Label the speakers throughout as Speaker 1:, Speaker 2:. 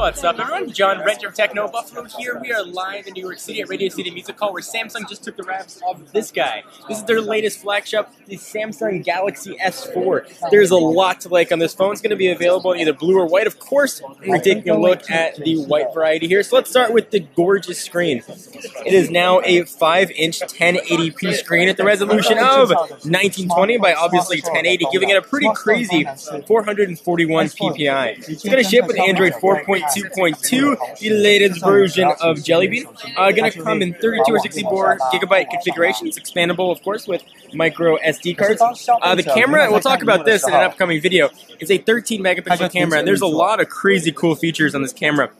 Speaker 1: What's up, everyone? John Rettinger from Techno Buffalo here. We are live in New York City at Radio City Music Hall, where Samsung just took the wraps of this guy. This is their latest flagship, the Samsung Galaxy S4. There's a lot to like on this phone. It's going to be available in either blue or white. Of course, we're taking a look at the white variety here. So let's start with the gorgeous screen. It is now a 5-inch 1080p screen at the resolution of 1920 by obviously 1080, giving it a pretty crazy 441 ppi. It's going to ship with Android 4.2.2, the latest version of Jelly Bean. Going to come in 32 or 64 gigabyte configuration. It's expandable, of course, with micro SD cards. The camera, we'll talk about this in an upcoming video, is a 13 megapixel camera, and there's a lot of crazy cool features on this camera.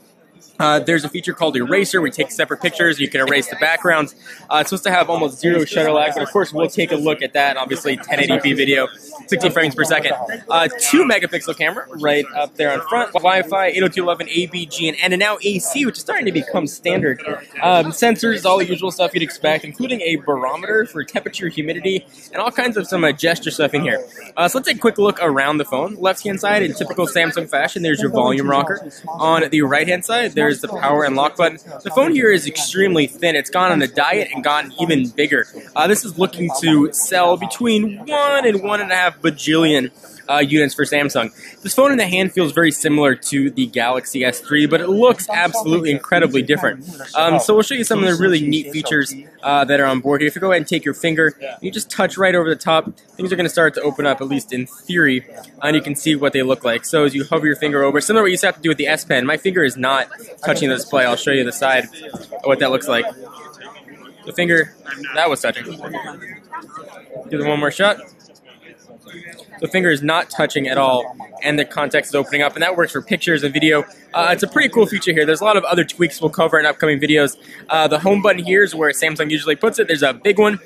Speaker 1: There's a feature called Eraser. We take separate pictures. You can erase the backgrounds. It's supposed to have almost zero shutter lag, but of course we'll take a look at that. Obviously 1080p video, 60 frames per second. 2 megapixel camera right up there on front. Wi-Fi, 802.11 ABG, and now AC, which is starting to become standard. Sensors, all the usual stuff you'd expect, including a barometer for temperature, humidity, and all kinds of some gesture stuff in here. So let's take a quick look around the phone. Left-hand side, in typical Samsung fashion, there's your volume rocker. On the right-hand side, there's the power and lock button. The phone here is extremely thin. It's gone on a diet and gotten even bigger. This is looking to sell between 1 and 1.5 bajillion units for Samsung. This phone in the hand feels very similar to the Galaxy S3, but it looks absolutely incredibly different. So we'll show you some of the really neat features that are on board here. If you go ahead and take your finger, you just touch right over the top, things are going to start to open up, at least in theory, and you can see what they look like. So as you hover your finger over, similar to what you used to have to do with the S Pen, my finger is not touching the display. I'll show you the side of what that looks like. The finger, that was touching. Do the one more shot. The finger is not touching at all, and the context is opening up, and that works for pictures and video. It's a pretty cool feature here. There's a lot of other tweaks we'll cover in upcoming videos. The home button here is where Samsung usually puts it. There's a big one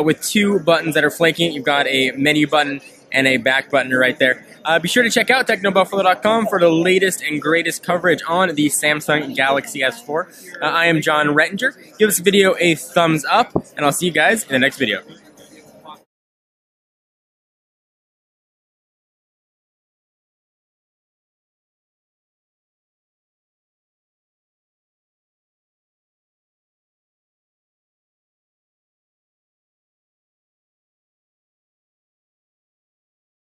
Speaker 1: with 2 buttons that are flanking it. You've got a menu button and a back button right there. Be sure to check out TechnoBuffalo.com for the latest and greatest coverage on the Samsung Galaxy S4. I am John Rettinger. Give this video a thumbs up, and I'll see you guys in the next video.